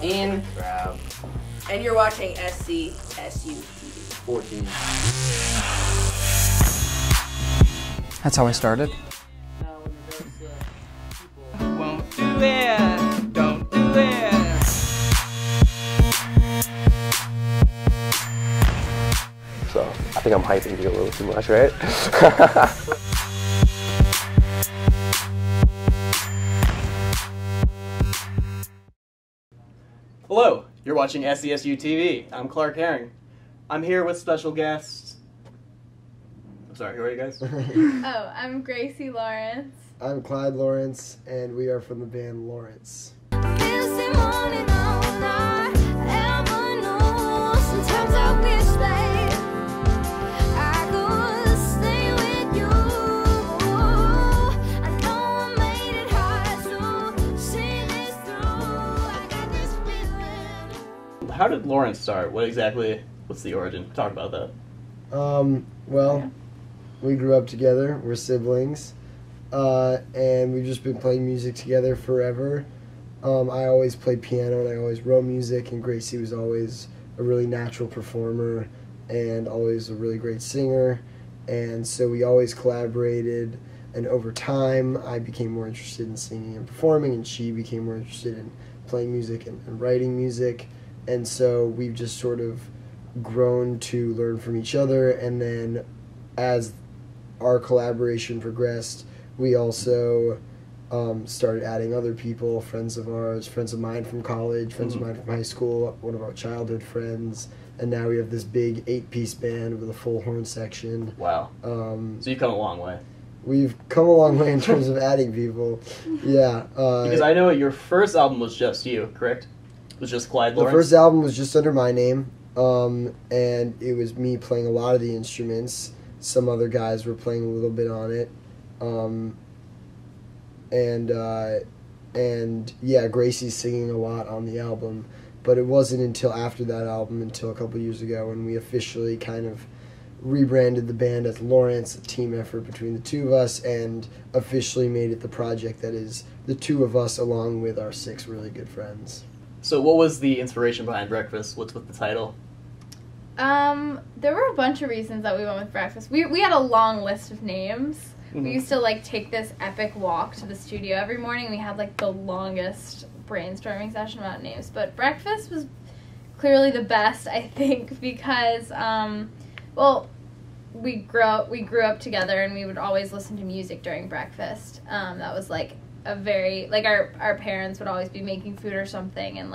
in. Grab. And you're watching SCSUTV. 14. That's how I started. Won't do it, don't do it. So, I think I'm hyping you a little too much, right? Hello, you're watching SCSUTV. I'm Clark Herring. I'm here with special guests. I'm sorry, who are you guys? Oh, I'm Gracie Lawrence. I'm Clyde Lawrence, and we are from the band Lawrence. How did Lawrence start? What's the origin? Talk about that. Well, we grew up together. We're siblings. And we've just been playing music together forever. I always played piano and I always wrote music, and Gracie was always a really natural performer and always a really great singer. And so we always collaborated, and over time I became more interested in singing and performing, and she became more interested in playing music and writing music. And so we've just sort of grown to learn from each other, and then as our collaboration progressed, we also started adding other people, friends of ours, friends of mine from college, friends of mine from high school, one of our childhood friends, and now we have this big 8-piece band with a full horn section. Wow. So you've come a long way. We've come a long way in terms of adding people. Yeah. Because I know your first album was just you, correct? It was just Clyde Lawrence? The first album was just under my name, and it was me playing a lot of the instruments. Some other guys were playing a little bit on it. And yeah, Gracie's singing a lot on the album, but it wasn't until after that album, until a couple years ago, when we officially kind of rebranded the band as Lawrence, a team effort between the two of us, and officially made it the project that is the two of us along with our 6 really good friends. So what was the inspiration behind Breakfast? What's with the title? There were a bunch of reasons that we went with Breakfast. We had a long list of names. We used to take this epic walk to the studio every morning. We had the longest brainstorming session about names, but Breakfast was clearly the best, I think, because well, we grew up together, and we would always listen to music during breakfast. That was a very our parents would always be making food or something and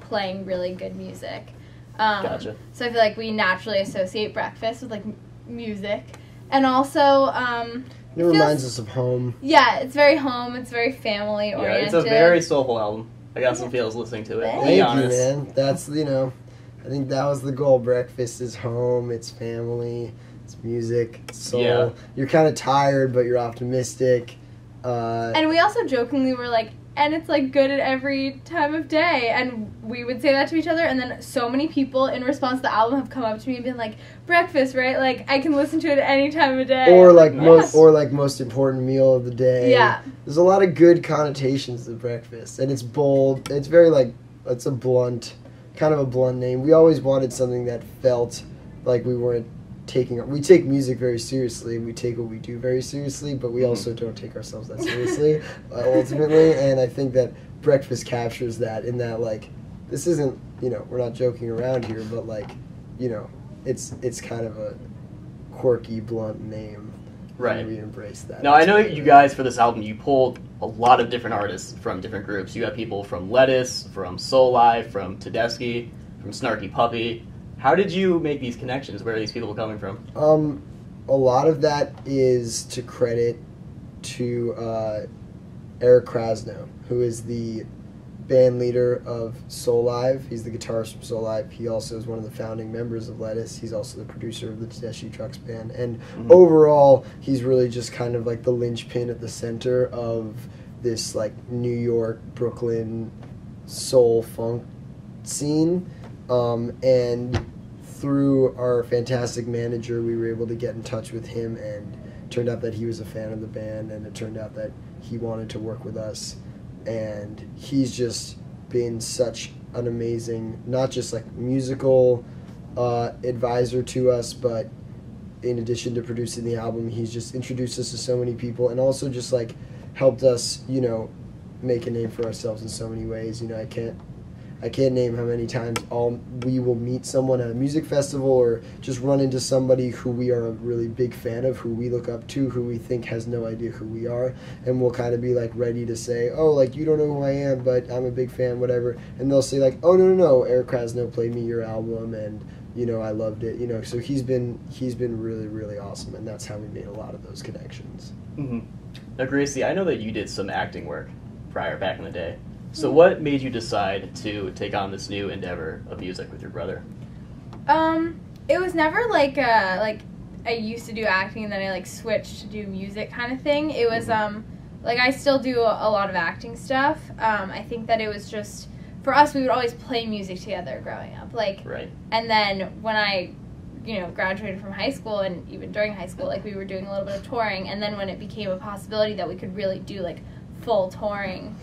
playing really good music. Gotcha. So I feel like we naturally associate breakfast with music, and also it reminds us of home. Yeah, it's very home. It's very family oriented. Yeah, it's a very soulful album. I got some feels listening to it. Thank you, man. That's I think that was the goal. Breakfast is home. It's family. It's music. It's soul. Yeah. You're kind of tired, but you're optimistic. And we also jokingly were and it's good at every time of day, and we would say that to each other, and then so many people in response to the album have come up to me and been like, breakfast, right? I can listen to it at any time of day. Or most important meal of the day. Yeah. There's a lot of good connotations to breakfast, and it's bold. It's very it's a blunt, kind of a blunt name. We always wanted something that felt like we weren't we take music very seriously, and we take what we do very seriously, but we also don't take ourselves that seriously, ultimately, and I think that Breakfast captures that, in that, this isn't, we're not joking around here, but, it's kind of a quirky, blunt name. Right. And we embrace that. Now, I know you guys, for this album, you pulled a lot of different artists from different groups. You have people from Lettuce, from Soul Live, from Tedeschi, from Snarky Puppy. How did you make these connections? Where are these people coming from? A lot of that is to credit to Eric Krasno, who is the band leader of Soul Live. He's the guitarist from Soul Live. He also is one of the founding members of Lettuce. He's also the producer of the Tedeschi Trucks band. And overall, he's really just kind of the linchpin at the center of this New York, Brooklyn soul funk scene. And through our fantastic manager, we were able to get in touch with him, and it turned out that he was a fan of the band, and it turned out that he wanted to work with us. And he's just been such an amazing, not just like musical advisor to us, but in addition to producing the album, he's just introduced us to so many people, and also just like helped us, you know, make a name for ourselves in so many ways. You know, I can't name how many times we will meet someone at a music festival or just run into somebody who we are a really big fan of, who we look up to, who we think has no idea who we are, and we'll kind of be like ready to say, oh, like, you don't know who I am, but I'm a big fan, whatever, and they'll say like, oh, no, Eric Krasno played me your album, and, you know, I loved it, you know. So he's been really, really awesome, and that's how we made a lot of those connections. Mm-hmm. Now, Gracie, I know that you did some acting work back in the day. So what made you decide to take on this new endeavor of music with your brother? It was never like I used to do acting and then I like switched to do music kind of thing. It was like I still do a lot of acting stuff. I think that it was just, for us, we would always play music together growing up. Like, right. And then when I, you know, graduated from high school, and even during high school, like, we were doing a little bit of touring, and then when it became a possibility that we could really do like full touring,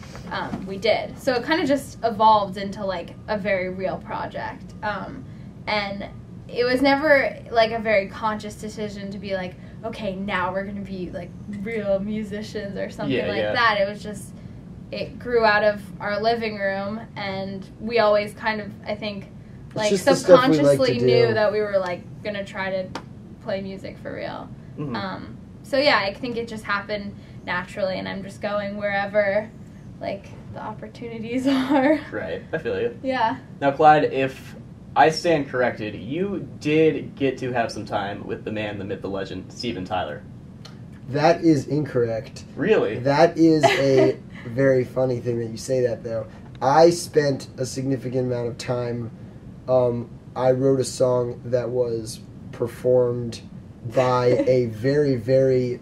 we did. So it kind of just evolved into like a very real project, and it was never like a very conscious decision to be like, okay, now we're gonna be like real musicians or something that. It was just, it grew out of our living room, and we always kind of, I think, like subconsciously knew that we were like gonna try to play music for real. So yeah, I think it just happened naturally, and I'm just going wherever like the opportunities are. Right, I feel you. Yeah. Now, Clyde, if I stand corrected, you did get to have some time with the man, the myth, the legend, Steven Tyler. That is incorrect. Really? That is a very funny thing that you say that, though. I spent a significant amount of time, I wrote a song that was performed by a very, very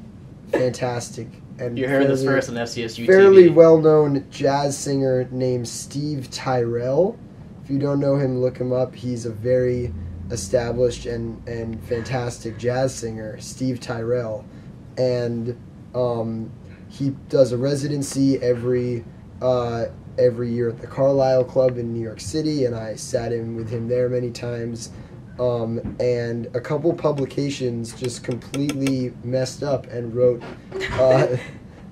fantastic and you heard this first on SCSUTV. Fairly well-known jazz singer named Steve Tyrell. If you don't know him, look him up. He's a very established and fantastic jazz singer, Steve Tyrell. And he does a residency every year at the Carlisle Club in New York City, and I sat in with him there many times. And a couple publications just completely messed up and wrote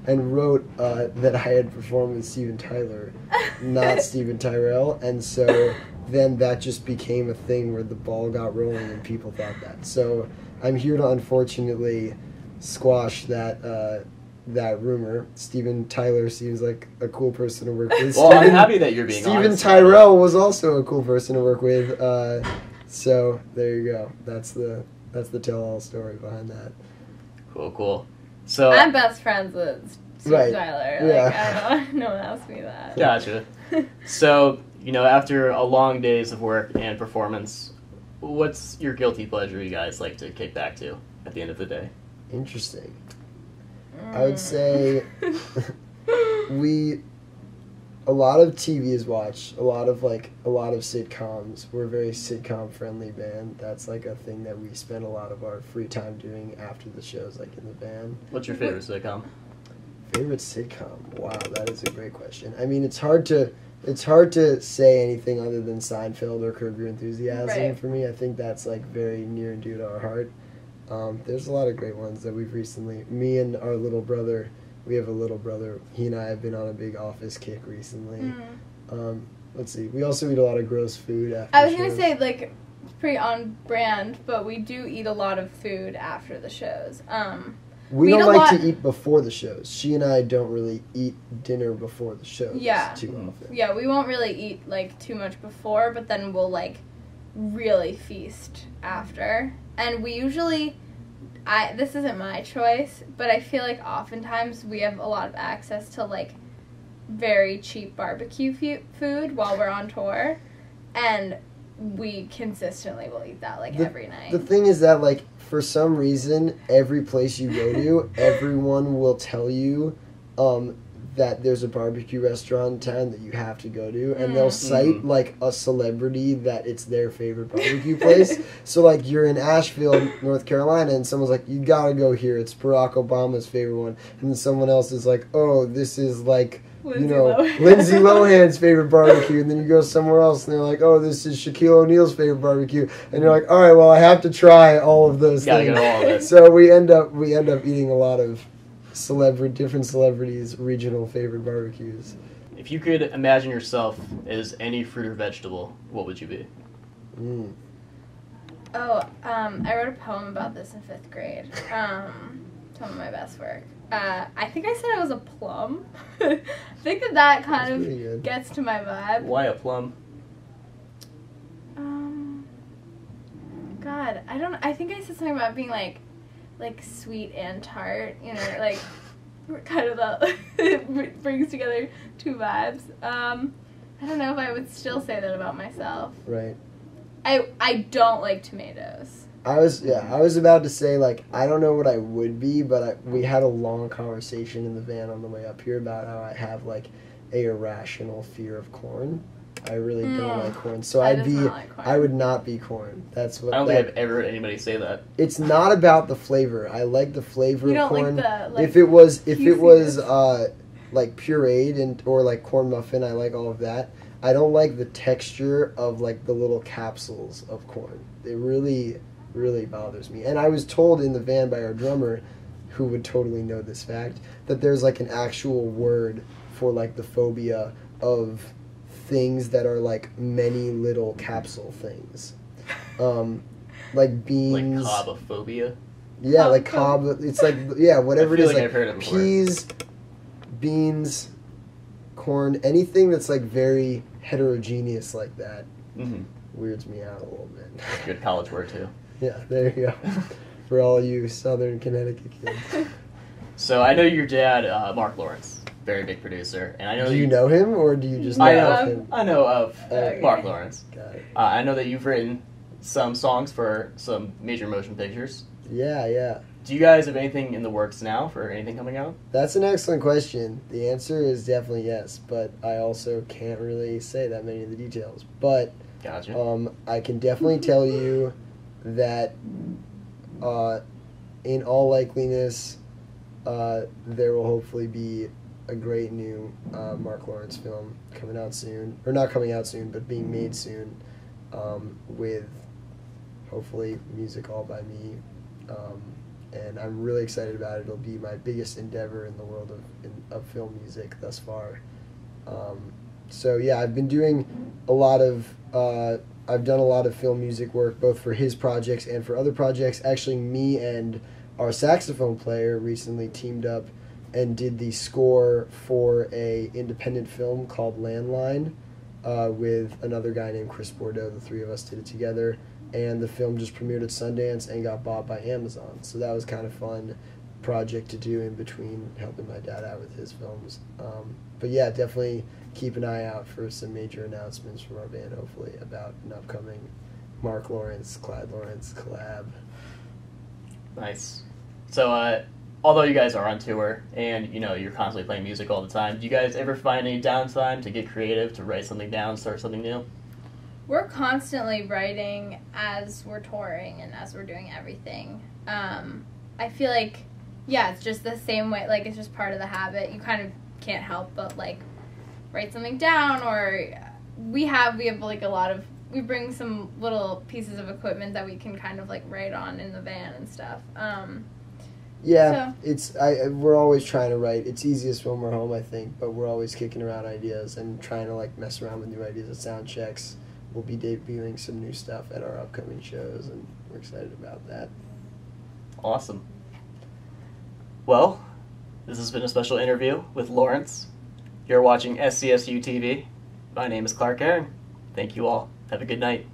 that I had performed with Steven Tyler, not Steven Tyrell, and so then that just became a thing where the ball got rolling and people thought that. So I'm here to unfortunately squash that rumor. Steven Tyler seems like a cool person to work with. Well, I'm happy that you're being honest. Steven Tyrell was also a cool person to work with. So there you go. That's the tell-all story behind that. Cool. So I'm best friends with Steve Tyler. Like, yeah. I don't. No one asked me that. Gotcha. So, you know, after a long days of work and performance, what's your guilty pleasure you guys like to kick back to at the end of the day? Interesting. I would say a lot of TV is watched, a lot of sitcoms. We're a very sitcom friendly band. That's like a thing that we spend a lot of our free time doing after the shows, like in the band. What's your favorite sitcom? Favorite sitcom? Wow, that is a great question. I mean, it's hard to say anything other than Seinfeld or Curb Your Enthusiasm for me. I think that's like very near and dear to our heart. There's a lot of great ones that we've recently, me and our little brother, we have a little brother, he and I have been on a big Office kick recently. Let's see, we also eat a lot of gross food after I was shows. going to say, like, it's pretty on brand, but we do eat a lot of food after the shows. We don't like to eat before the shows. She and I don't really eat dinner before the shows too often. Yeah, we won't really eat, like, too much before, but then we'll, like, really feast after. And we usually, this isn't my choice, but I feel like oftentimes we have a lot of access to, like, very cheap barbecue food while we're on tour, and we consistently will eat that, like, every night. The thing is that, like, for some reason, every place you go to, everyone will tell you that there's a barbecue restaurant in town that you have to go to, and they'll cite, like, a celebrity that it's their favorite barbecue place. So, like, you're in Asheville, North Carolina, and someone's like, you gotta go here, it's Barack Obama's favorite one. And then someone else is like, oh, this is, like, Lindsay Lohan's favorite barbecue, and then you go somewhere else and they're like, oh, this is Shaquille O'Neal's favorite barbecue, and you're like, all right, well, I have to try all of those Gotta things. go all of it. So we end up eating a lot of different celebrities' regional favorite barbecues. If you could imagine yourself as any fruit or vegetable, what would you be? I wrote a poem about this in 5th grade. Some of my best work. I think I said I was a plum. I think that kind of gets to my vibe. Why a plum? God, I don't. I think I said something about being like sweet and tart. You know, like kind of that it brings together two vibes. I don't know if I would still say that about myself. Right. I don't like tomatoes. I was about to say, like, I don't know what I would be, but we had a long conversation in the van on the way up here about how I have, like, a irrational fear of corn. I really don't like corn. So I would not be corn. That's what I don't think I've ever heard anybody say that. It's not about the flavor. I like the flavor of corn. Like if it was like pureed or like corn muffin, I like all of that. I don't like the texture of like the little capsules of corn. It really bothers me. And I was told in the van by our drummer, who would totally know this fact, that there's like an actual word for like the phobia of things that are like many little capsule things. Like beans. Like cobophobia? Yeah, like cob. It's like, yeah, whatever it is. Like I've heard it before. Peas, beans, corn, anything that's like very heterogeneous like that weirds me out a little bit. Good college word too. Yeah, there you go. For all you Southern Connecticut kids. So I know your dad, Mark Lawrence, very big producer, and I know. Do you know him, or do you just know of him? I know of Mark Lawrence. Got it. I know that you've written some songs for some major motion pictures. Yeah. Do you guys have anything in the works now for anything coming out? That's an excellent question. The answer is definitely yes, but I also can't really say that many of the details. But gotcha. I can definitely tell you that in all likeliness, there will hopefully be a great new Mark Lawrence film coming out soon. Or not coming out soon, but being made soon, with hopefully music all by me. And I'm really excited about it. It'll be my biggest endeavor in the world of film music thus far. So yeah, I've been doing a lot of I've done a lot of film music work, both for his projects and for other projects. Actually, me and our saxophone player recently teamed up and did the score for a independent film called Landline with another guy named Chris Bordeaux. The three of us did it together, and the film just premiered at Sundance and got bought by Amazon. So that was kind of fun project to do in between helping my dad out with his films. But yeah, definitely keep an eye out for some major announcements from our band, hopefully, about an upcoming Mark Lawrence, Clyde Lawrence collab. Nice. So, although you guys are on tour and, you know, you're constantly playing music all the time, do you guys ever find any downtime to get creative, to write something down, start something new? We're constantly writing as we're touring and as we're doing everything. I feel like, yeah, it's just the same way, like, it's just part of the habit. You kind of can't help but, like, write something down, or we have like a lot of, we bring some little pieces of equipment that we can kind of like write on in the van and stuff. Yeah, we're always trying to write. It's easiest when we're home, I think, but we're always kicking around ideas and trying to like mess around with new ideas at sound checks. We'll be debuting some new stuff at our upcoming shows, and we're excited about that. Awesome. Well, this has been a special interview with Lawrence. You're watching SCSUTV. My name is Clark Aaron. Thank you all. Have a good night.